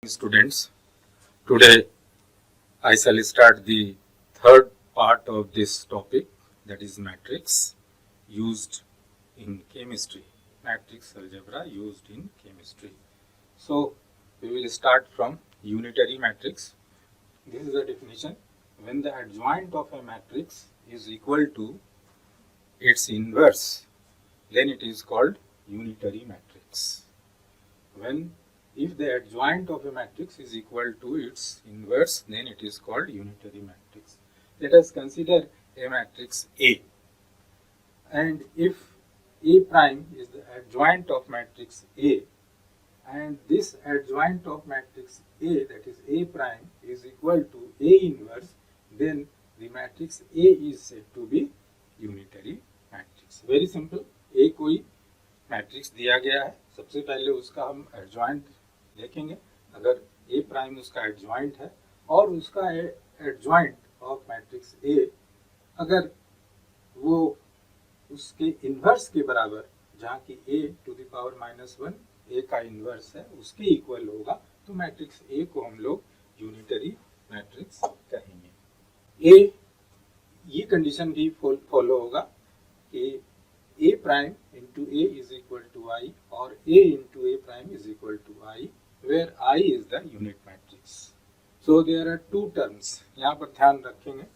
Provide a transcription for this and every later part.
Students, today I shall start the third part of this topic, that is matrix used in chemistry, matrix algebra used in chemistry. So we will start from unitary matrix. This is the definition: when the adjoint of a matrix is equal to its inverse, then it is called unitary matrix. If the adjoint of a matrix is equal to its inverse, then it is called unitary matrix. Let us consider a matrix A, and if A prime is the adjoint of matrix A, and this adjoint of matrix A, that is A prime, is equal to A inverse, then the matrix A is said to be unitary matrix. Very simple. A कोई matrix दिया गया है, सबसे पहले उसका हम adjoint देखेंगे. अगर ए प्राइम उसका एडजॉइंट है और उसका एडजॉइंट ऑफ मैट्रिक्स ए अगर वो उसके इन्वर्स के बराबर, जहाँ की ए टू द पावर -1 ए का इन्वर्स है, उसके इक्वल होगा, तो मैट्रिक्स ए को हम लोग यूनिटरी मैट्रिक्स कहेंगे. ये कंडीशन भी फॉलो होगा कि A prime into A is equal to I or A into A prime is equal to I, where I is the unit matrix. So there are two terms. यहाँ पर ध्यान रखेंगे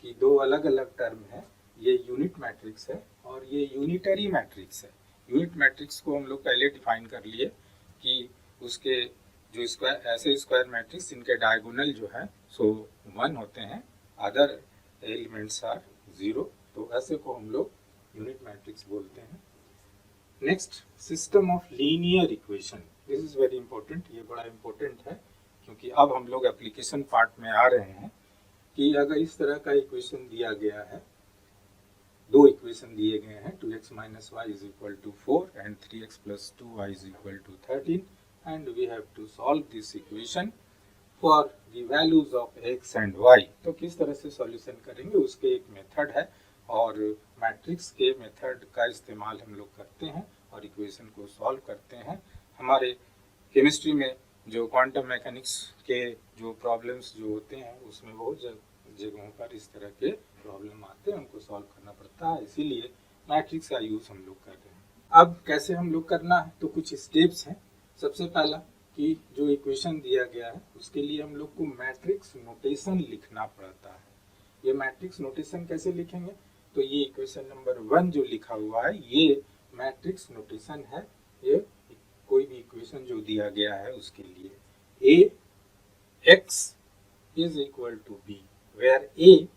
कि दो अलग अलग टर्म है. ये यूनिट मैट्रिक्स है और ये यूनिटरी मैट्रिक्स है. यूनिट मैट्रिक्स को हम लोग पहले डिफाइन कर लिए कि उसके जो स्क्वायर मैट्रिक्स, इनके डायगोनल जो है सो 1 होते हैं, अदर एलिमेंट्स आर 0, तो ऐसे को हम लोग यूनिट मैट्रिक्स बोलते हैं. Next, system of linear equation. This is very important. ये बड़ा इंपॉर्टेंट है क्योंकि अब हम लोग एप्लीकेशन पार्ट में आ रहे हैं कि अगर इस तरह का इक्वेशन दिया गया है, दो इक्वेशन दिए गए हैं, 2x - y is equal to 4 and 3x + 2y is equal to 13, and we have to solve this equation for the values of x and y. तो किस तरह से सॉल्यूशन करेंगे, उसके एक मेथड है और मैट्रिक्स के मेथड का इस्तेमाल हम लोग करते हैं और इक्वेशन को सॉल्व करते हैं. हमारे केमिस्ट्री में जो क्वांटम मैकेनिक्स के जो प्रॉब्लम्स जो होते हैं, उसमें बहुत जगहों पर इस तरह के प्रॉब्लम आते हैं, उनको सॉल्व करना पड़ता है, इसीलिए मैट्रिक्स का यूज़ हम लोग कर रहे हैं. अब कैसे हम लोग करना है, तो कुछ स्टेप्स हैं. सबसे पहला कि जो इक्वेशन दिया गया है उसके लिए हम लोग को मैट्रिक्स नोटेशन लिखना पड़ता है. ये मैट्रिक्स नोटेशन कैसे लिखेंगे, तो ये इक्वेशन नंबर 1 जो लिखा हुआ है, ये मैट्रिक्स नोटेशन है. ये कोई भी इक्वेशन जो दिया गया है उसके लिए A X is equal to B, where A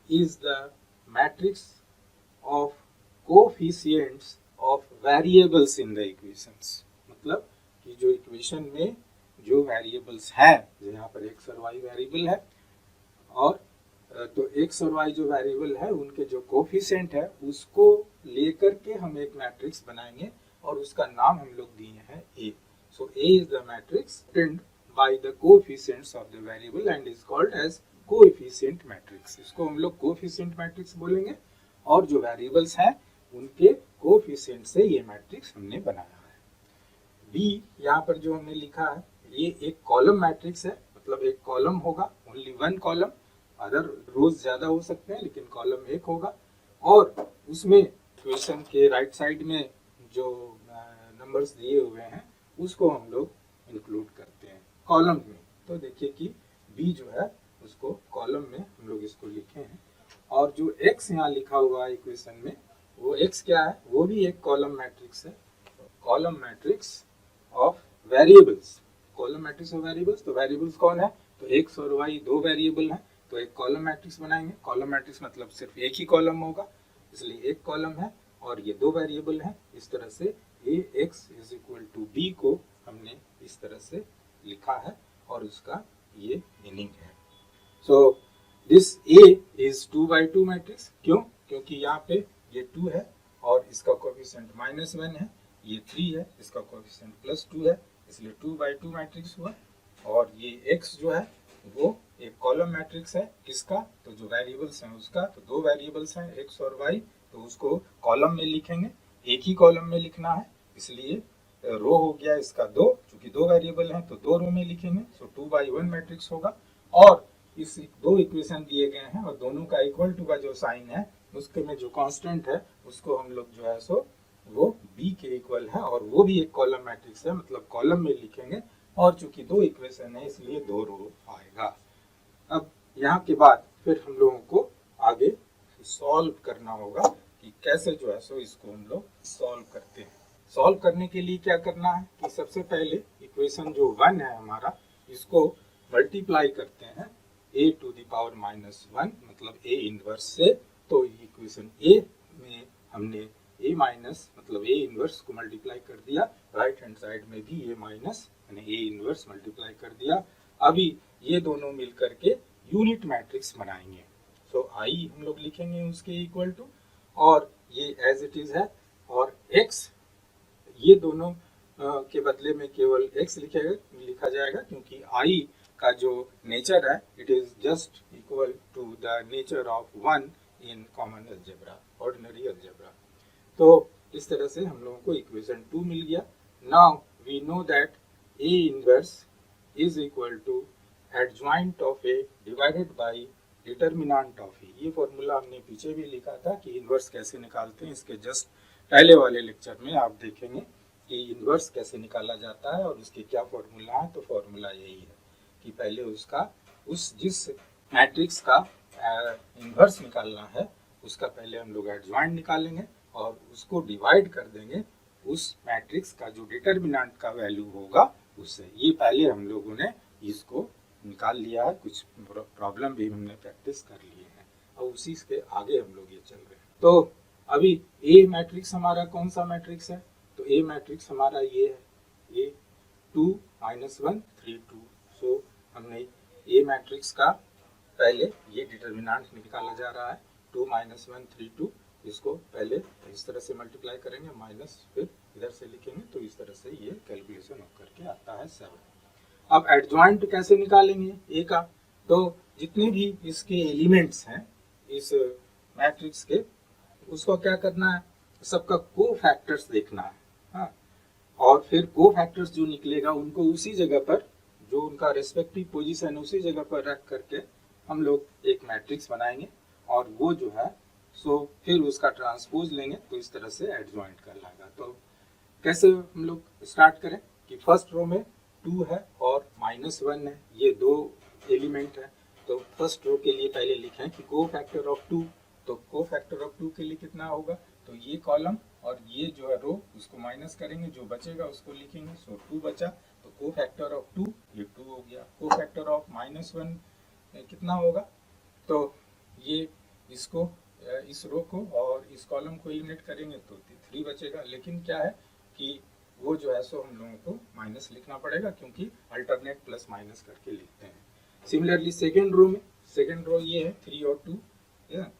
is the matrix of coefficients of variables in the equations. मतलब कि जो इक्वेशन में जो वेरिएबल्स हैं, यहाँ पर एक्स और वाई वेरिएबल है, और तो एक्स और वाई जो वेरिएबल है उनके जो कोफिशिएंट है उसको लेकर के हम एक मैट्रिक्स बनाएंगे और उसका नाम हम लोग दिए हैं A. So A is the matrix obtained by the coefficients of the variable and is called as coefficient matrix. इसको हम लोग कोएफिशिएंट मैट्रिक्स बोलेंगे और जो वेरिएबल्स हैं उनके कोफिशिएंट से ये मैट्रिक्स हमने बनाया है. बी यहाँ पर जो हमने लिखा है, ये एक कॉलम मैट्रिक्स है, मतलब एक कॉलम होगा, ओनली 1 कॉलम. अदर रोज ज्यादा हो सकते हैं लेकिन कॉलम एक होगा, और उसमें इक्वेशन के राइट साइड में जो नंबर्स दिए हुए हैं उसको हम लोग इंक्लूड करते हैं कॉलम में. तो देखिए कि बी जो है उसको कॉलम में हम लोग इसको लिखे हैं, और जो एक्स यहाँ लिखा हुआ है इक्वेशन में, वो एक्स क्या है, वो भी एक कॉलम मैट्रिक्स है. Column matrix of variables. Column matrix of variables, तो वेरिएबल्स कौन है, तो एक्स और वाई दो वेरिएबल हैं, तो एक कॉलम मैट्रिक्स बनाएंगे. कॉलम मैट्रिक्स मतलब सिर्फ एक ही कॉलम होगा, इसलिए एक कॉलम है और ये दो वेरिएबल हैं. इस तरह से A X is equal to B को हमने इस तरह से लिखा है और उसका ये मीनिंग है. So this A is 2/2 matrix. क्यों, क्योंकि यहाँ पे ये 2 है और इसका कोएफिशिएंट -1 है, ये 3 है, इसका कोएफिशिएंट +2 है, इसलिए 2/2 मैट्रिक्स हुआ. और ये एक्स जो है वो एक कॉलम मैट्रिक्स है. किसका, तो जो वेरिएबल्स हैं उसका. तो दो वेरिएबल्स हैं एक्स और वाई, तो उसको कॉलम में लिखेंगे, एक ही कॉलम में लिखना है, इसलिए रो हो गया इसका 2, चूंकि चूंकि दो वेरिएबल हैं तो दो रो में लिखेंगे, सो 2/1 मैट्रिक्स होगा। और इस दो इक्वेशन दिए गए हैं और दोनों का इक्वल टू का जो साइन है उसके में जो कांस्टेंट है उसको हम लोग जो है सो वो बी के इक्वल है, और वो भी एक कॉलम मैट्रिक्स है, मतलब कॉलम में लिखेंगे। और चूंकि दो इक्वेशन है इसलिए दो रो आएगा। अब यहाँ के बाद फिर हम लोगों को आगे सॉल्व करना होगा कि कैसे जो है सो इसको हम लोग सॉल्व करते हैं। सॉल्व करने के लिए क्या करना है कि सबसे पहले इक्वेशन जो 1 है हमारा, इसको मल्टीप्लाई करते हैं a टू द पावर -1 मतलब a इनवर्स से। तो इक्वेशन a में हमने a माइनस मतलब a इनवर्स को मल्टीप्लाई कर दिया, राइट हैंड साइड में भी a माइनस यानी a इनवर्स मल्टीप्लाई कर दिया। अभी ये दोनों मिल करके यूनिट मैट्रिक्स बनाएंगे। सो आई हम लोग लिखेंगे उसके इक्वल टू, और ये एज इट इज है, और x ये दोनों के बदले में केवल x लिखा जाएगा क्योंकि i का जो नेचर है it is just equal to the nature of 1 in common algebra, ordinary algebra. तो इस तरह से हम लोगों को इक्वेशन 2 मिल गया। Now we know that a inverse is equal to adjoint of a divided by determinant of a। ये फॉर्मूला हमने पीछे भी लिखा था कि इनवर्स कैसे निकालते हैं, इसके जस्ट पहले वाले लेक्चर में आप देखेंगे कि इनवर्स कैसे निकाला जाता है और उसके क्या फॉर्मूला है। तो फॉर्मूला यही है कि पहले उसका जिस मैट्रिक्स का इनवर्स निकालना है उसका पहले हम लोग एडजॉइंट निकालेंगे और उसको डिवाइड कर देंगे उस मैट्रिक्स का जो डिटर्मिनेंट का वैल्यू होगा उससे। ये पहले हम लोगों ने इसको निकाल लिया है, कुछ प्रॉब्लम भी हमने प्रैक्टिस कर लिए हैं और उसी के आगे हम लोग ये चल रहे हैं। तो अभी ए मैट्रिक्स हमारा कौन सा मैट्रिक्स है, तो ए मैट्रिक्स हमारा ये है, ए 2 -1 3 2। सो हमने ए मैट्रिक्स का पहले ये डिटर्मिनेंट निकाला जा रहा है 2 -1 3 2। इसको पहले इस तरह से मल्टीप्लाई करेंगे, माइनस फिर इधर से लिखेंगे, तो इस तरह से ये कैलकुलेशन होकर के आता है 7। अब एडजॉइंट कैसे निकालेंगे ए का, तो जितने भी इसके एलिमेंट्स हैं इस मैट्रिक्स के उसको क्या करना है, सबका को फैक्टर्स देखना है। हाँ, और फिर को फैक्टर्स जो निकलेगा उनको उसी जगह पर जो उनका रेस्पेक्टिव पोजीशन उसी जगह पर रख करके हम लोग एक मैट्रिक्स बनाएंगे और वो जो है सो फिर उसका ट्रांसपोज लेंगे, तो इस तरह से एडजॉइंट कहलाएगा। तो कैसे हम लोग स्टार्ट करें कि फर्स्ट रो में 2 है और -1 है, ये दो एलिमेंट है। तो फर्स्ट रो के लिए पहले लिखें कि को फैक्टर ऑफ 2, तो को फैक्टर ऑफ 2 के लिए कितना होगा, तो ये कॉलम और ये जो है रो उसको माइनस करेंगे, जो बचेगा उसको लिखेंगे। सो 2 बचा, तो को फैक्टर ऑफ 2 ये 2 हो गया। को फैक्टर ऑफ -1 कितना होगा, तो ये इसको इस रो को और इस कॉलम को एलिमिनेट करेंगे तो 3 बचेगा। लेकिन क्या है कि वो जो है सो हम लोगों को माइनस लिखना पड़ेगा क्योंकि अल्टरनेट प्लस माइनस करके लिखते हैं। सिमिलरली सेकेंड रो में, सेकेंड रो ये है 3 और 2,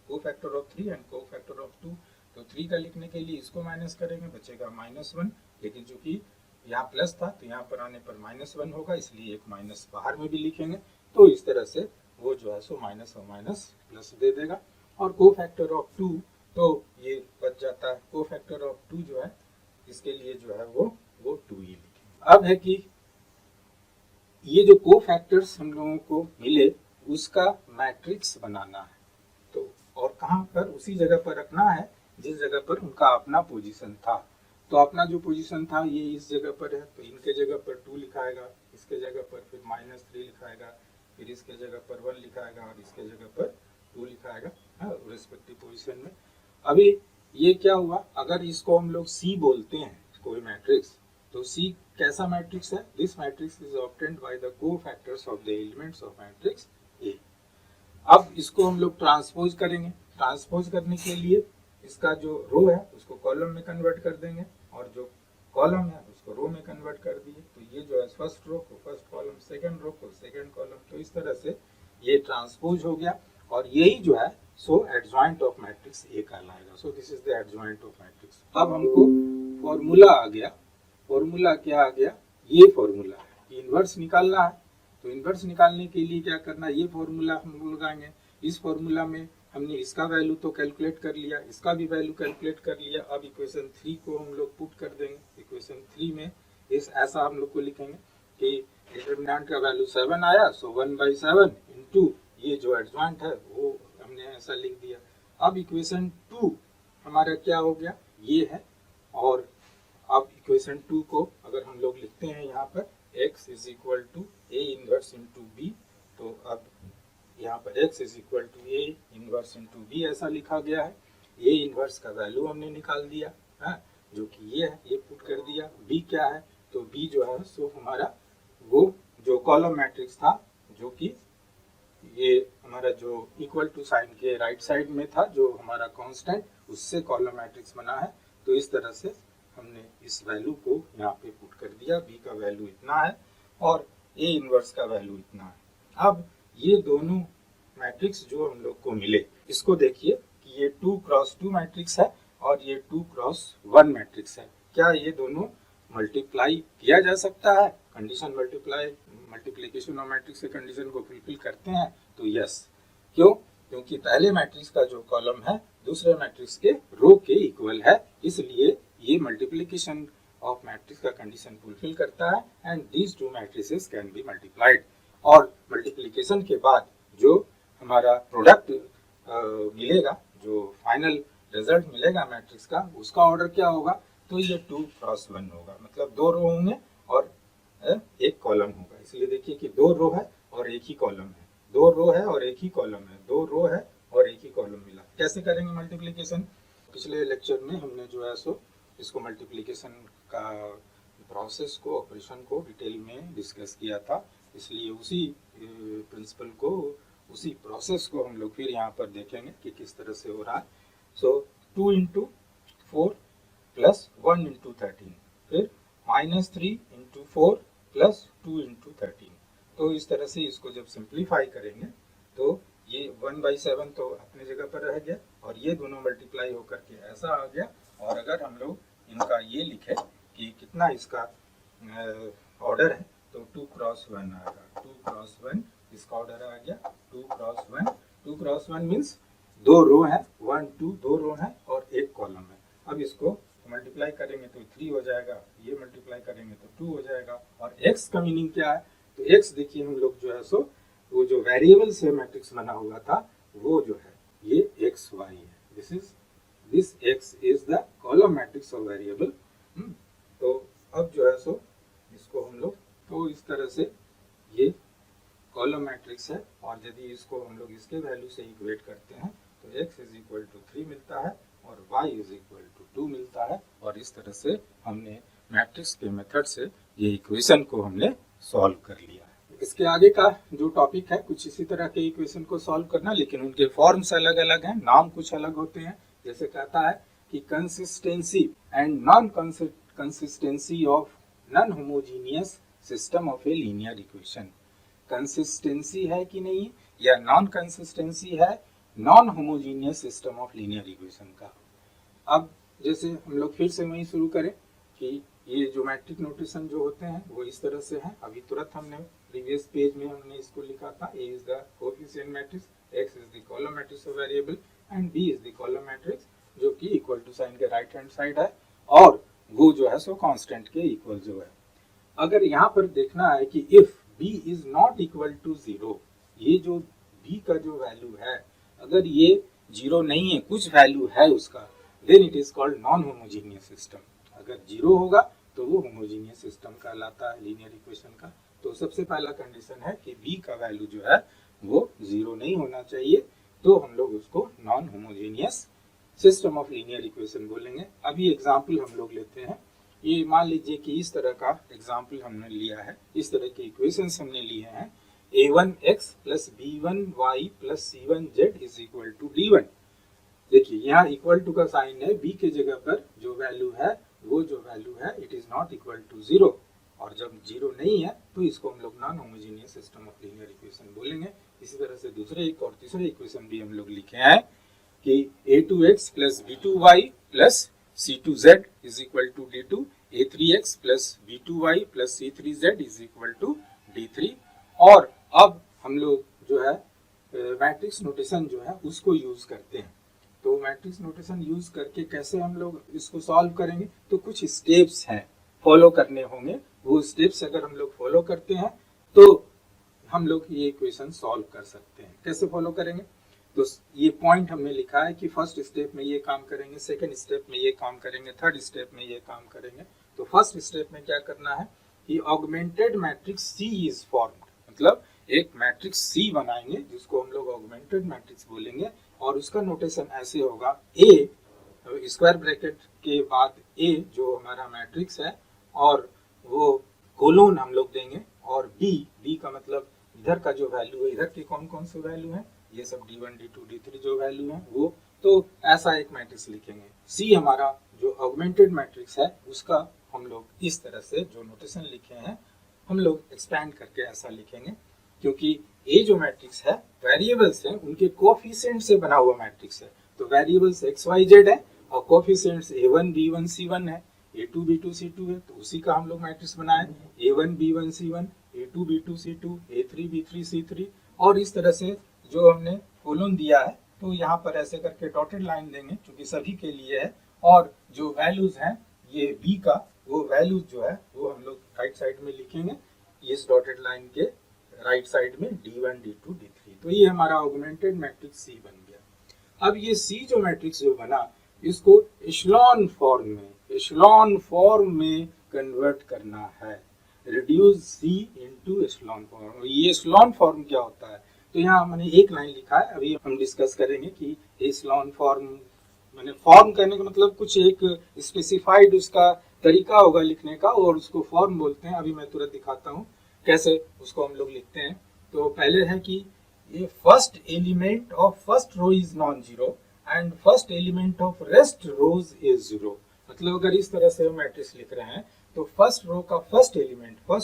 को फैक्टर ऑफ 3 एंड को फैक्टर ऑफ 2। तो 3 का लिखने के लिए इसको माइनस करेंगे, बचेगा -1। लेकिन चूंकि यहाँ प्लस था तो यहाँ पर आने पर -1 होगा, इसलिए एक माइनस बाहर में भी लिखेंगे। तो इस तरह से वो जो है सो माइनस और माइनस प्लस दे देगा। और को फैक्टर ऑफ 2 तो ये बच जाता है, को फैक्टर ऑफ 2 जो है इसके लिए जो है वो 2 ही लिखेंगे। अब है कि ये जो को फैक्टर्स हम लोगों को मिले उसका मैट्रिक्स बनाना है, तो और कहाँ पर, उसी जगह पर रखना है जिस जगह पर उनका अपना पोजीशन था। तो अपना जो पोजीशन था ये इस जगह पर है, तो इनके जगह पर 2 लिखाएगा, इसके जगह पर फिर -3 लिखाएगा, फिर इसके जगह पर 1 लिखाएगा और इसके जगह पर 2 लिखाएगा रिस्पेक्टिव पोजीशन में। अभी ये क्या हुआ, अगर इसको हम लोग सी बोलते हैं कोई मैट्रिक्स, तो सी कैसा मैट्रिक्स है, this matrix is obtained by the cofactors of the elements of matrix ए। अब इसको हम लोग ट्रांसपोज करेंगे, ट्रांसपोज करने के लिए इसका जो रो है उसको कॉलम में कन्वर्ट कर देंगे और जो कॉलम है उसको रो में कन्वर्ट कर दिए। तो ये जो है फर्स्ट रो को फर्स्ट कॉलम, सेकंड रो को सेकंड कॉलम, तो इस तरह से ये ट्रांसपोज हो गया और यही जो है सो एडजॉइंट ऑफ मैट्रिक्स ए कहलाएगा। So this is the adjoint of matrix. अब हमको फॉर्मूला आ गया, फॉर्मूला क्या आ गया, ये फॉर्मूला है कि इनवर्स निकालना है। तो इनवर्स निकालने के लिए क्या करना, ये फॉर्मूला हम लोग लगाएंगे। इस फॉर्मूला में हमने इसका वैल्यू तो कैलकुलेट कर लिया, इसका भी वैल्यू कैलकुलेट कर लिया। अब इक्वेशन 3 को हम लोग पुट कर देंगे। इक्वेशन 3 में इस ऐसा हम लोग को लिखेंगे कि डिटर्मिनेंट का वैल्यू 7 आया, सो 1/7 इंटू ये जो एडजॉइंट है वो हमने ऐसा लिख दिया। अब इक्वेशन 2 हमारा क्या हो गया, ये है। और अब इक्वेशन 2 को अगर हम लोग लिखते हैं यहाँ पर x is equal to A inverse into B, तो अब यहाँ पर x is equal to A inverse into B ऐसा लिखा गया है। ए इनवर्स का वैल्यू हमने निकाल दिया है, जो कि ये है, ये पुट कर दिया। b क्या है, तो b जो है सो हमारा वो जो कॉलम मैट्रिक्स था, जो कि ये हमारा जो इक्वल टू साइन के राइट साइड में था, जो हमारा कांस्टेंट, उससे कॉलम मैट्रिक्स बना है। तो इस तरह से हमने इस वैल्यू को यहाँ पे पुट कर दिया, b का वैल्यू इतना है और a इनवर्स का वैल्यू इतना है। अब ये दोनों मैट्रिक्स जो हम लोग को मिले, इसको देखिए कि ये 2x2 मैट्रिक्स है और ये 2x1 मैट्रिक्स है। क्या ये दोनों मल्टीप्लाई किया जा सकता है? कंडीशन मल्टीप्लिकेशन ऑफ मैट्रिक्स के कंडीशन को फुलफिल करते हैं, तो यस। क्यों? क्योंकि पहले मैट्रिक्स का जो कॉलम है दूसरे मैट्रिक्स के रो के इक्वल है, इसलिए ये मल्टीप्लिकेशन ऑफ मैट्रिक्स का कंडीशन फुलफिल करता है and these two matrices can be multiplied. और मल्टीप्लिकेशन के बाद जो हमारा प्रोडक्ट मिलेगा, जो फाइनल रिजल्ट मिलेगा मैट्रिक्स का, उसका ऑर्डर क्या होगा, तो ये 2x1 होगा, मतलब 2 रो होंगे और एक कॉलम होगा। इसलिए देखिए कि 2 रो है और एक ही कॉलम है, 2 रो है और एक ही कॉलम है, 2 रो है और एक ही कॉलम मिला। कैसे करेंगे मल्टीप्लिकेशन? पिछले लेक्चर में हमने जो है सो इसको मल्टीप्लिकेशन का प्रोसेस को, ऑपरेशन को डिटेल में डिस्कस किया था, इसलिए उसी प्रिंसिपल को, उसी प्रोसेस को हम लोग फिर यहाँ पर देखेंगे कि किस तरह से हो रहा है। सो 2 इंटू 4 प्लस 1 इंटू 13, फिर -3 इंटू 4 प्लस 2 इंटू 13। तो इस तरह से इसको जब सिंप्लीफाई करेंगे तो ये 1/7 तो अपनी जगह पर रह गया और ये दोनों मल्टीप्लाई होकर के ऐसा आ गया। और अगर हम लोग इनका ये लिखे कि कितना इसका ऑर्डर है, तो 2x1 आएगा, 2x1 इसका ऑर्डर आ गया, 2x1। 2x1 मीन्स 2 रो है, 1 2 2 रो है और एक कॉलम है। अब इसको मल्टीप्लाई करेंगे तो 3 हो जाएगा, ये मल्टीप्लाई करेंगे तो 2 हो जाएगा। और x का मीनिंग क्या है, तो x देखिए हम लोग जो है सो वो जो वेरिएबल से मैट्रिक्स बना हुआ था वो जो है ये xy है, this x is the column matrix of variable. तो अब जो है सो इसको हम लोग तो इस तरह से ये कॉलम मैट्रिक्स है, और यदि इसको हम लोग इसके वैल्यू से इक्वेट करते हैं तो x इज इक्वल टू 3 मिलता है और y इज इक्वल टू 2 मिलता है। और इस तरह से हमने मैट्रिक्स के मेथड से ये इक्वेशन को हमने सॉल्व कर लिया है। इसके आगे का जो टॉपिक है कुछ इसी तरह के इक्वेशन को सॉल्व करना, लेकिन उनके फॉर्म्स अलग अलग हैं, नाम कुछ अलग होते हैं। जैसे कहता है कि consistency and non consistency of non homogeneous system of a linear equation. Consistency है कि नहीं, या नॉन कंसिस्टेंसी है non homogeneous system of linear equation का। अब जैसे हम लोग फिर से वही शुरू करें कि ये जो मैट्रिक नोटेशन जो होते हैं वो इस तरह से है। अभी तुरंत हमने प्रीवियस पेज में हमने इसको लिखा था, A is the coefficient matrix, X is the column matrix of variable and B is the column matrix, जो कि इक्वल टू साइन के राइट हैंड साइड है और वो जो है सो कांस्टेंट के इक्वल जो है। अगर यहाँ पर देखना है कि if B is not equal to 0, ये जो B का जो वैल्यू है अगर ये 0 नहीं है, कुछ वैल्यू है उसका, then it is called non homogeneous system. अगर 0 होगा तो वो होमोजीनियस सिस्टम कहलाता है लीनियर इक्वेशन का। तो सबसे पहला कंडीशन है कि b का वैल्यू जो है वो 0 नहीं होना चाहिए, तो हम लोग उसको non homogeneous system of linear equation बोलेंगे। अभी एग्जांपल हम लोग लेते हैं। ये मान लीजिए कि इस तरह का एग्जांपल हमने लिया है, इस तरह के इक्वेशंस हमने लिए हैं, a1x plus b1y plus c1z is equal to d1। देखिए यहाँ इक्वल टू का साइन है, b के जगह पर जो वैल्यू है वो जो वैल्यू है it is not equal to 0, और जब 0 नहीं है तो इसको हम लोग non homogeneous system of linear equation बोलेंगे। इसी तरह से दूसरे एक और तीसरे इक्वेशन भी हम लोग लिखे हैं कि a2x plus b2y plus c2z is equal to d2, a3x plus b2y plus c3z is equal to d3। और अब हम लोग जो है मैट्रिक्स नोटेशन जो है उसको यूज करते हैं। तो मैट्रिक्स नोटेशन यूज करके कैसे हम लोग इसको सॉल्व करेंगे, तो कुछ स्टेप्स हैं। फॉलो करने होंगे, वो स्टेप्स अगर हम लोग फॉलो करते हैं तो हम लोग ये इक्वेशन सॉल्व कर सकते हैं। कैसे फॉलो करेंगे? तो ये पॉइंट हमने लिखा है कि फर्स्ट स्टेप में ये काम करेंगे, सेकंड स्टेप में ये काम करेंगे, थर्ड स्टेप में ये काम करेंगे। तो फर्स्ट स्टेप में क्या करना है कि augmented matrix C is formed, मतलब एक मैट्रिक्स सी बनाएंगे जिसको हम लोग ऑगमेंटेड मैट्रिक्स बोलेंगे, और उसका नोटेशन ऐसे होगा, ए स्क्वायर ब्रैकेट के बाद ए जो हमारा मैट्रिक्स है, और वो कोलोन हम लोग देंगे, और बी का मतलब इधर का जो वैल्यू है, इधर के कौन कौन से वैल्यू है, ये सब D1 D2 D3 जो वैल्यू है वो, तो ऐसा एक मैट्रिक्स लिखेंगे। सी हमारा जो ऑगमेंटेड मैट्रिक्स है उसका हम लोग इस तरह से जो नोटेशन लिखे हैं हम लोग एक्सपैंड करके ऐसा लिखेंगे, क्योंकि ये जो मैट्रिक्स है वेरिएबल्स हैं उनके कोएफिशिएंट से बना हुआ मैट्रिक्स है। तो वेरिएबल्स एक्स वाई जेड है और कोएफिशिएंट्स A1 B1 C1 है, A2 B2 C2 है, तो उसी का हम लोग मैट्रिक्स बनाए, A1 B1 C1, A2 B2 C2, A3 B3 C3, और इस तरह से जो हमने कोलोन दिया है तो यहाँ पर ऐसे करके डॉटेड लाइन देंगे क्योंकि सभी के लिए है, और जो वैल्यूज हैं ये बी का वो वैल्यूज जो है वो हम लोग राइट साइड में लिखेंगे, इस डॉटेड लाइन के राइट साइड में D1 D2 D3। तो ये हमारा ऑगमेंटेड मैट्रिक्स सी बन गया। अब ये सी जो मैट्रिक्स जो बना इसको एशलॉन फॉर्म में कन्वर्ट करना है, रिड्यूस सी इनटू एशलॉन फॉर्म। ये एशलॉन फॉर्म क्या होता है? तो यहाँ मैंने एक लाइन लिखा है, अभी हम डिस्कस करेंगे कि एशलॉन फॉर्म मैंने फॉर्म करने का मतलब कुछ एक स्पेसिफाइड उसका तरीका होगा लिखने का, और उसको फॉर्म बोलते हैं। अभी मैं तुरंत दिखाता हूँ कैसे उसको हम लोग लिखते हैं। तो पहले है कि ये first element of first row is non zero and first element of rest rows is zero. मतलब अगर इस तरह से हम मैट्रिक्स लिख रहे हैं तो फर्स्ट रो का first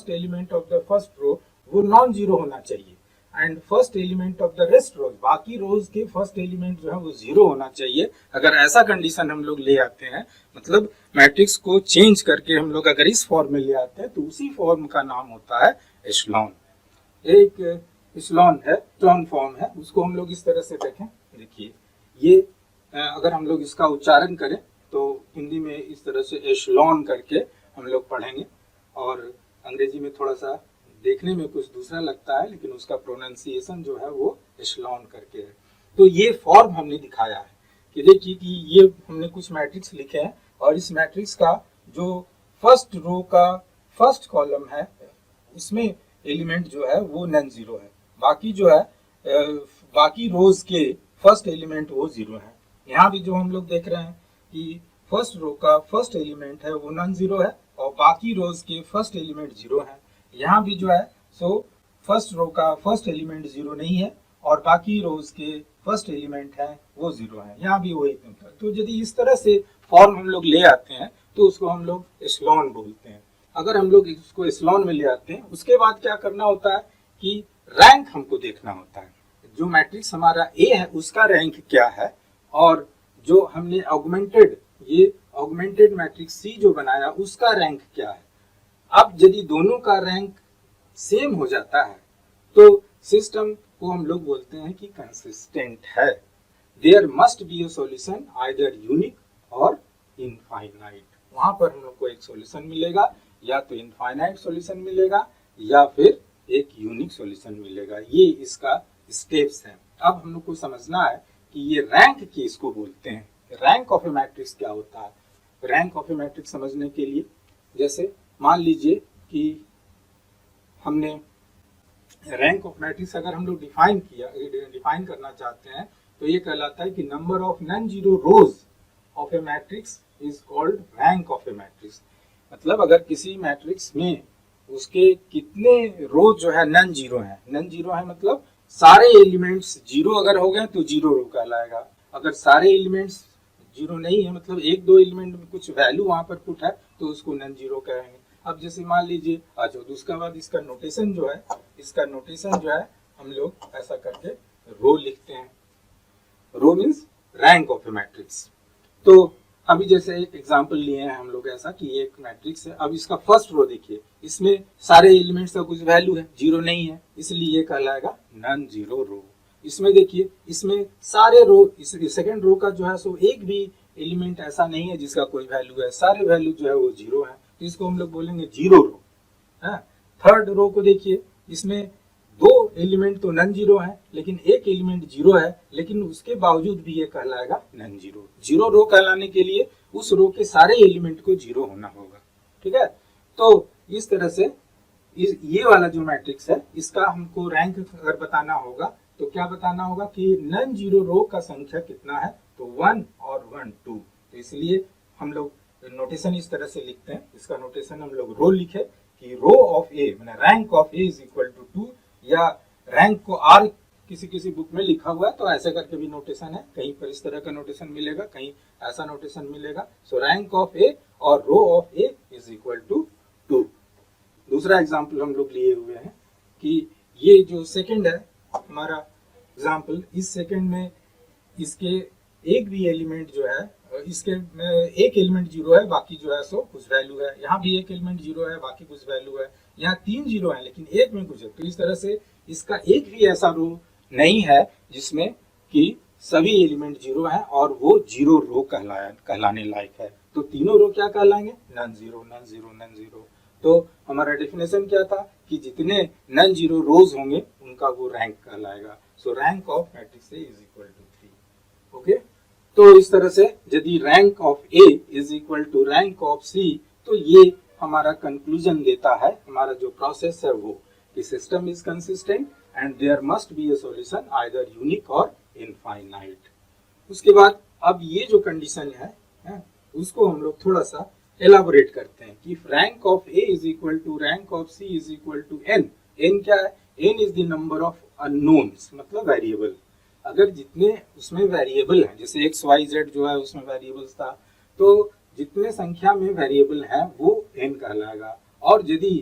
element of the first row वो नॉन जीरो होना चाहिए, and first element of the rest rows, बाकी रोज के फर्स्ट एलिमेंट जो है वो जीरो होना चाहिए। अगर ऐसा कंडीशन हम लोग ले आते हैं, मतलब मैट्रिक्स को चेंज करके हम लोग अगर इस फॉर्म में ले आते हैं तो उसी फॉर्म का नाम होता है एशलॉन। एक एशलॉन है, एशलॉन फॉर्म है, उसको हम लोग इस तरह से देखें। देखिए ये अगर हम लोग इसका उच्चारण करें तो हिंदी में इस तरह से एशलॉन करके हम लोग पढ़ेंगे, और अंग्रेजी में थोड़ा सा देखने में कुछ दूसरा लगता है लेकिन उसका प्रोनाउंसिएशन जो है वो एशलॉन करके है। तो ये फॉर्म हमने दिखाया है कि देखिए कि ये हमने कुछ मैट्रिक्स लिखे हैं, और इस मैट्रिक्स का जो फर्स्ट रो का फर्स्ट कॉलम है उसमें एलिमेंट जो है वो नॉन जीरो है, बाकी जो है बाकी रोज के फर्स्ट एलिमेंट वो जीरो है। यहाँ भी जो हम लोग देख रहे हैं कि फर्स्ट रो का फर्स्ट एलिमेंट है वो नॉन जीरो है और बाकी रोज के फर्स्ट एलिमेंट जीरो है। यहाँ भी जो है सो फर्स्ट रो का फर्स्ट एलिमेंट जीरो नहीं है और बाकी रोज के फर्स्ट एलिमेंट है वो जीरो है, यहाँ भी वही। तो यदि इस तरह से फॉर्म हम लोग ले आते हैं तो उसको हम लोग एशलॉन बोलते हैं। अगर हम लोग इसको एशलॉन में ले आते हैं उसके बाद क्या करना होता है कि रैंक हमको देखना होता है, जो मैट्रिक्स हमारा ए है उसका रैंक क्या है, और जो हमने ऑगमेंटेड मैट्रिक्स सी जो बनाया उसका रैंक क्या है। अब यदि दोनों का रैंक सेम हो जाता है तो सिस्टम को हम लोग बोलते हैं कि कंसिस्टेंट है। There must be a solution either unique और इनफाइनाइट। वहां पर हम लोग को एक सॉल्यूशन मिलेगा, या तो इनफाइनाइट सॉल्यूशन मिलेगा या फिर एक यूनिक सॉल्यूशन मिलेगा। ये इसका स्टेप्स हैं। अब हम लोग को समझना है कि ये रैंक किसको बोलते हैं, रैंक ऑफ ए मैट्रिक्स क्या होता है। रैंक ऑफ ए मैट्रिक्स समझने के लिए जैसे मान लीजिए कि हमने रैंक ऑफ मैट्रिक्स अगर हम लोग डिफाइन करना चाहते हैं तो ये कहलाता है कि number of non zero rose of a matrix is called rank of a matrix. मतलब अगर किसी मैट्रिक्स में उसके कितने रोज जो है नॉन जीरो है मतलब सारे एलिमेंट्स जीरो अगर हो गए तो जीरो रो कहलाएगा। अगर सारे एलिमेंट्स जीरो नहीं है मतलब एक दो एलिमेंट में कुछ वैल्यू वहां पर पुट है तो उसको नॉन जीरो कहेंगे। अब जैसे मान लीजिए अच्छा, तो उसके बाद इसका नोटेशन जो है हम लोग ऐसा करके रो लिखते हैं। Row means rank of a matrix. तो अभी जैसे एक एग्जांपल लिए हैं हम लोग ऐसा कि एक मैट्रिक्स है, अब इसका फर्स्ट रो देखिए, इसमें सारे एलिमेंट्स का कुछ वैल्यू है, जीरो नहीं है, इसलिए ये कहलाएगा नॉन जीरो रो। इसमें देखिए इसमें सारे रो, इस सेकंड रो का जो है सो एक भी एलिमेंट ऐसा नहीं है जिसका कोई वैल्यू है, सारे वैल्यू जो है वो जीरो है, तो इसको हम लोग बोलेंगे जीरो रो है। थर्ड रो को देखिए, इसमें दो एलिमेंट तो नन जीरो है, लेकिन एक एलिमेंट जीरो है, लेकिन उसके बावजूद भी ये कहलाएगा नन जीरो। जीरो रो कहलाने के लिए उस रो के सारे एलिमेंट को जीरो होना होगा। ठीक है, तो इस तरह से ये वाला जो मैट्रिक्स है इसका हमको रैंक अगर बताना होगा तो क्या बताना होगा कि नन जीरो रो का संख्या कितना है, तो 1 और 1 2। तो इसलिए हम लोग नोटेशन इस तरह से लिखते हैं, इसका नोटेशन हम लोग रो लिखे कि रो ऑफ ए माने rank of A is equal to 2, या रैंक को आर किसी किसी बुक में लिखा हुआ है तो ऐसे करके भी नोटेशन है, कहीं पर इस तरह का नोटेशन मिलेगा, कहीं ऐसा नोटेशन मिलेगा। सो रैंक ऑफ ए और row of A is equal to 2। दूसरा एग्जाम्पल हम लोग लिए हुए हैं कि ये जो सेकंड है हमारा एग्जाम्पल, इस सेकंड में इसके एक भी एलिमेंट जो है, इसके में एक एलिमेंट जीरो है, बाकी जो है सो कुछ वैल्यू है। यहाँ भी एक एलिमेंट जीरो है, बाकी कुछ वैल्यू है। यहाँ 3 जीरो है लेकिन एक में कुछ है। तो इस तरह से इसका एक भी ऐसा रो नहीं है जिसमें कि सभी एलिमेंट जीरो हैं और वो जीरो रो कहलाने लायक है। तो तीनों रो क्या कहलाएंगे, non zero non zero non zero. तो हमारा डेफिनेशन क्या था कि जितने नन जीरो रोज होंगे उनका वो रैंक कहलाएगा। So rank of matrix A is equal to 3। Okay, तो इस तरह से यदि rank of A is equal to rank of C, तो ये हमारा कंक्लूजन देता है, हमारा जो प्रोसेस है वो कि system is consistent and there must be a solution either unique और इनफाइनाइट। उसके बाद अब ये जो कंडीशन है उसको हम लोग थोड़ा सा एलाबोरेट करते हैं कि rank of A is equal to rank of C is equal to N. N क्या है, N is the number of unknowns, मतलब वेरिएबल। अगर जितने उसमें वेरिएबल हैं, जैसे एक्स वाई जेड जो है उसमें वेरिएबल्स था, तो जितने संख्या में वेरिएबल हैं वो एन कहलाएगा। और यदि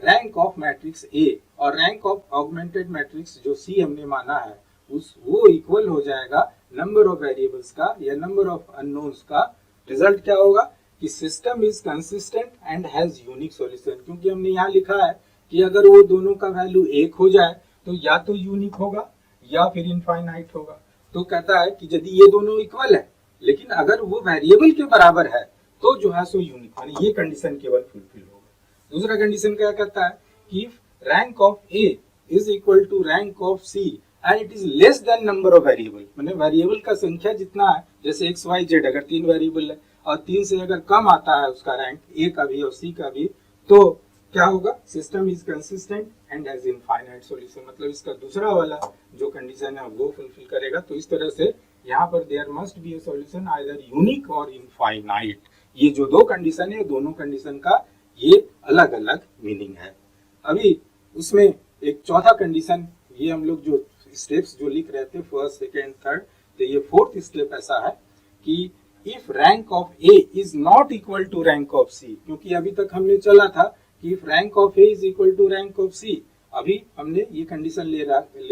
रैंक ऑफ मैट्रिक्स ए और रैंक ऑफ ऑगमेंटेड मैट्रिक्स जो सी हमने माना है वो इक्वल हो जाएगा नंबर ऑफ वेरिएबल्स का या नंबर ऑफ अननोन्स का। रिजल्ट क्या होगा कि system is consistent and has unique solution. क्योंकि हमने यहाँ लिखा है कि अगर वो दोनों का वैल्यू एक हो जाए तो या तो यूनिक होगा या फिर इनफाइनाइट होगा। तो कहता है कि यदि ये दोनों इक्वल है लेकिन अगर वो वेरिएबल के बराबर है तो जो है सो यूनिक, यानी ये कंडीशन केवल फुलफिल होगा। दूसरा कंडीशन क्या कहता है कि rank of A is equal to rank of C and it is less than number of variable. माने वेरिएबल का संख्या जितना है, जैसे एक्स वाई जेड अगर 3 वेरिएबल है और 3 से अगर कम आता है उसका रैंक ए का भी और सी का भी, तो क्या होगा, system is consistent and has infinite solution. मतलब इसका दूसरा वाला जो कंडीशन है वो फुलफिल करेगा। तो इस तरह से यहाँ पर there must be a solution either unique और इनफाइनाइट। ये जो दो कंडीशन है, दोनों कंडीशन का ये अलग अलग मीनिंग है। अभी उसमें एक चौथा कंडीशन, ये हम लोग जो स्टेप्स जो लिख रहे थे फर्स्ट सेकेंड थर्ड, तो ये फोर्थ स्टेप ऐसा है कि if rank of A is not equal to rank of C. क्योंकि अभी तक हमने चला था कि if rank of A is equal to rank of C, अभी हमने ये कंडीशन ले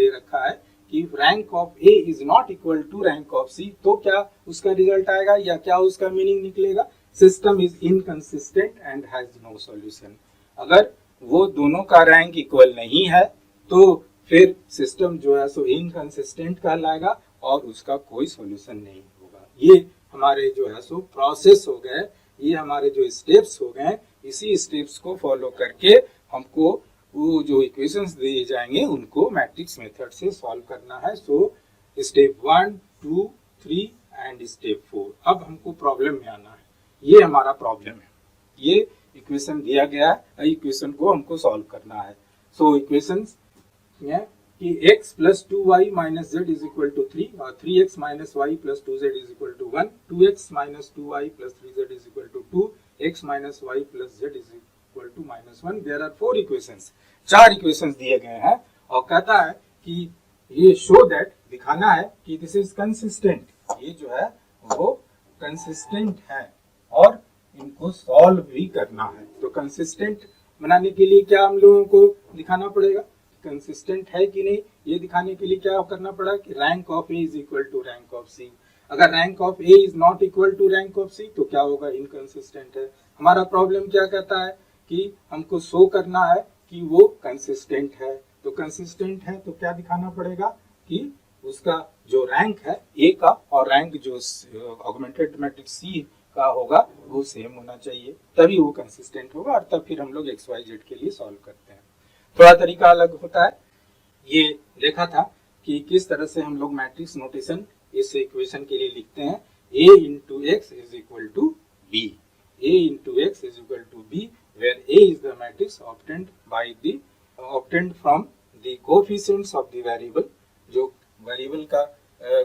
रखा है कि if rank of A is not equal to rank of C, तो क्या उसका रिजल्ट आएगा या क्या उसका मीनिंग निकलेगा, system is inconsistent and has no solution. अगर वो दोनों का रैंक इक्वल नहीं है तो फिर सिस्टम जो है सो इनकंसिस्टेंट कहलाएगा और उसका कोई सॉल्यूशन नहीं होगा। ये हमारे जो है सो प्रोसेस हो गए, ये हमारे जो स्टेप्स हो गए, इसी स्टेप्स को फॉलो करके हमको वो जो इक्वेशंस दिए जाएंगे उनको मैट्रिक्स मेथड से सॉल्व करना है। So step 1 2 3 and step 4। अब हमको प्रॉब्लम में आना है, ये हमारा प्रॉब्लम है, ये इक्वेशन दिया गया है, इक्वेशन को हमको सॉल्व करना है। सो इक्वेशंस कि x plus 2y minus z is equal to 3 और 3x minus y plus 2z is equal to 1, 2x minus 2y plus 3z is equal to 2, x minus y plus z is equal to minus 1। There are 4 equations, 4 equations दिए गए हैं और कहता है कि ये show that, दिखाना है कि दिस इज कंसिस्टेंट, ये जो है वो कंसिस्टेंट है और इनको सॉल्व भी करना है। तो कंसिस्टेंट बनाने के लिए क्या हम लोगों को दिखाना पड़ेगा, कंसिस्टेंट है कि नहीं, ये दिखाने के लिए क्या करना पड़ा कि rank of A is equal to rank of C. अगर rank of A is not equal to rank of C तो क्या होगा, इनकंसिस्टेंट है। हमारा प्रॉब्लम क्या कहता है कि हमको शो करना है कि वो कंसिस्टेंट है। तो कंसिस्टेंट है तो क्या दिखाना पड़ेगा कि उसका जो रैंक है ए का और रैंक जो ऑगमेंटेड मैट्रिक्स सी का होगा वो सेम होना चाहिए, तभी वो कंसिस्टेंट होगा और तब फिर हम लोग एक्स वाई जेड के लिए सॉल्व करते हैं। थोड़ा तरीका अलग होता है। ये देखा था कि किस तरह से हम लोग मैट्रिक्स नोटेशन इस इक्वेशन के लिए लिखते हैं, a into x is equal to b, a into x is equal to b, where a is the matrix obtained from the coefficients of the variable। जो वेरिएबल का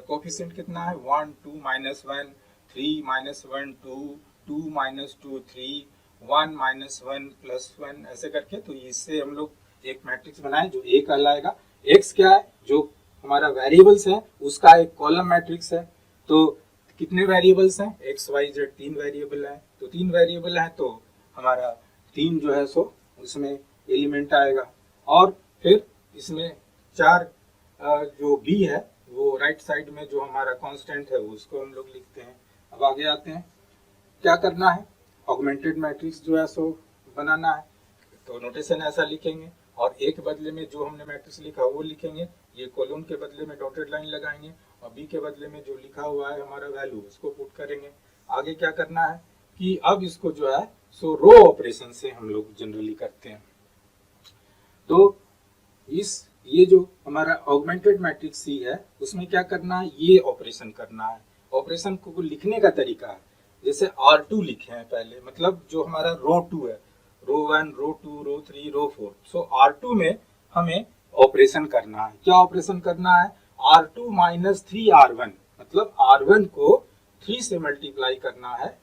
कोफिशिएंट कितना है, 1 2 -1 3 -1 2 2 -2 3 1 -1 +1 ऐसे करके, तो इससे हम लोग एक मैट्रिक्स बनाए जो A कहलाएगा। X क्या है, जो हमारा वेरिएबल्स है उसका एक कॉलम मैट्रिक्स है। तो कितने वेरिएबल्स हैं, एक्स वाई जेड 3 वेरिएबल है, तो 3 वेरिएबल है तो हमारा 3 जो है सो उसमें एलिमेंट आएगा। और फिर इसमें 4 जो बी है वो राइट साइड में जो हमारा कांस्टेंट है उसको हम लोग लिखते हैं। अब आगे आते हैं, क्या करना है, ऑगमेंटेड मैट्रिक्स जो है सो बनाना है। तो नोटेशन ऐसा लिखेंगे और ए के बदले में जो हमने मैट्रिक्स लिखा वो लिखेंगे, ये कॉलम के बदले में डॉटेड लाइन लगाएंगे और बी के बदले में जो लिखा हुआ है हमारा वैल्यू उसको पुट करेंगे। आगे क्या करना है कि अब इसको जो है सो रो ऑपरेशन से हम लोग जनरली करते हैं। तो ये जो हमारा ऑगमेंटेड मैट्रिक्स सी है उसमें क्या करना है, ये ऑपरेशन करना है। ऑपरेशन को लिखने का तरीका है, जैसे R2 लिखे हैं पहले, मतलब जो हमारा रो 2 है, रो 1 रो 2 रो 3 रो 4, सो R2 में हमें ऑपरेशन करना है। क्या ऑपरेशन करना है, R2 - 3R1, मतलब R1 को 3 से मल्टीप्लाई करना है,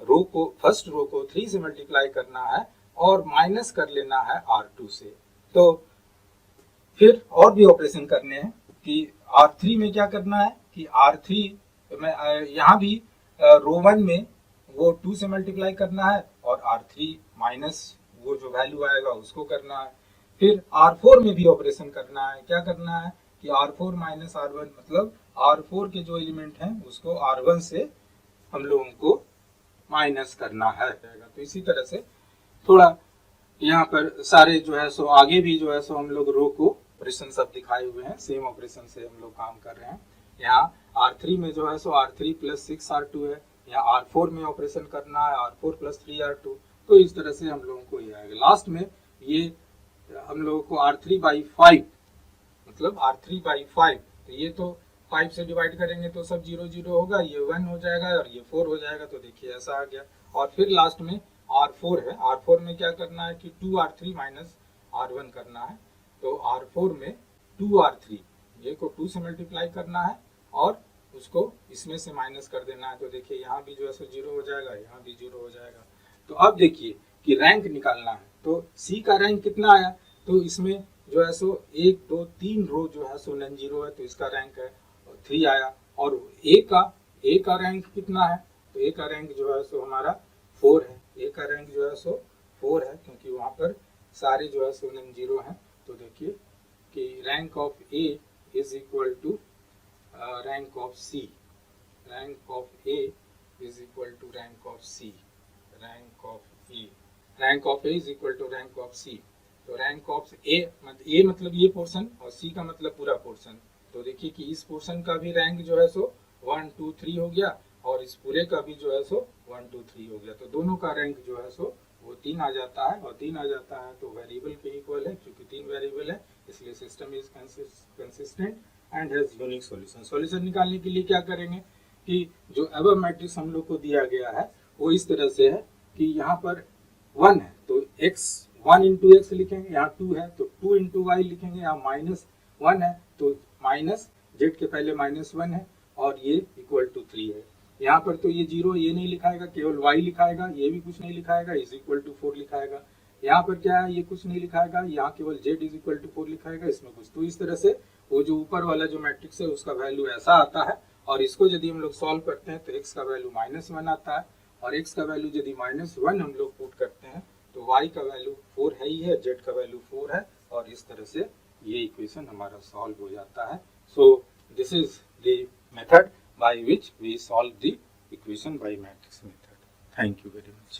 रो को फर्स्ट रो को 3 से मल्टीप्लाई करना है और माइनस कर लेना है R2 से। तो फिर और भी ऑपरेशन करने हैं कि R3 में क्या करना है कि R3 में यहाँ भी रो 1 में वो 2 से मल्टीप्लाई करना है और R3 माइनस वो जो वैल्यू आएगा उसको करना है। फिर R4 में भी ऑपरेशन करना है, क्या करना है कि R4 - R1, मतलब R4 के जो एलिमेंट हैं उसको R1 से हम लोगों को माइनस करना है। तो इसी तरह से थोड़ा यहाँ पर सारे जो है सो आगे भी जो है सो हम लोग रो को ऑपरेशन सब दिखाए हुए हैं, सेम ऑपरेशन से हम लोग काम कर रहे हैं। यहाँ R3 में जो है सो R3 + 6R2 है, यहाँ R4 में ऑपरेशन करना है R4 + 3R2। तो इस तरह से हम लोगों को ये आएगा। लास्ट में ये हम लोगों को R3/5, मतलब R3/5, तो ये तो 5 से डिवाइड करेंगे तो सब 0 0 होगा, ये 1 हो जाएगा और ये 4 हो जाएगा। तो देखिए ऐसा आ गया। और फिर लास्ट में R4 है, R4 में क्या करना है कि 2R3 - R1 करना है। तो R4 में 2R3, ये को 2 से मल्टीप्लाई करना है और उसको इसमें से माइनस कर देना है। तो देखिए यहाँ भी जो है सो 0 हो जाएगा, यहाँ भी 0 हो जाएगा। तो अब देखिए कि रैंक निकालना है, तो सी का रैंक कितना आया, तो इसमें जो है सो 1 2 3 रो जो है सो नॉन जीरो है, तो इसका रैंक है 3 आया। और ए का रैंक कितना है, तो ए का रैंक जो है सो हमारा 4 है। ए का रैंक जो है सो 4 है क्योंकि वहाँ पर सारे जो है सो नॉन जीरो हैं। तो देखिए कि rank of A is equal to rank of C, rank of A is equal to rank of C, rank of A is equal to rank of C. तो रैंक ऑफ ए मतलब ये portion और सी का मतलब पूरा पोर्शन। तो देखिए कि इस पोर्शन का भी रैंक जो है सो 1 2 3 हो गया और इस पूरे का भी जो है सो 1 2 3 हो गया। तो दोनों का रैंक जो है सो वो 3 आ जाता है, और 3 आ जाता है तो वेरिएबल के इक्वल है, क्योंकि 3 वेरिएबल है इसलिए system is consistent and has unique solution. Solution निकालने के लिए क्या करेंगे कि जो अबव मैट्रिक्स हम लोग को दिया गया है वो इस तरह से है कि यहाँ पर 1 है तो x 1 × x लिखेंगे, यहाँ 2 है तो 2 × y लिखेंगे, यहाँ -1 है तो माइनस z के पहले -1 है और ये इक्वल टू 3 है। यहाँ पर तो ये 0 ये नहीं लिखाएगा, केवल y लिखाएगा, ये भी कुछ नहीं लिखाएगा, इज इक्वल टू 4 लिखाएगा। यहाँ पर क्या है, ये कुछ नहीं लिखाएगा, यहाँ केवल z इज इक्वल टू 4 लिखाएगा, इसमें कुछ। तो इस तरह से वो जो ऊपर वाला जो मैट्रिक्स है उसका वैल्यू ऐसा आता है, और इसको यदि हम लोग सॉल्व करते हैं तो x का वैल्यू -1 आता है, और x का वैल्यू यदि -1 हम लोग पुट करते हैं तो y का वैल्यू 4 है ही है, z का वैल्यू 4 है, और इस तरह से ये इक्वेशन हमारा सॉल्व हो जाता है। So this is the method by which we solve the equation by matrix method. Thank you very much.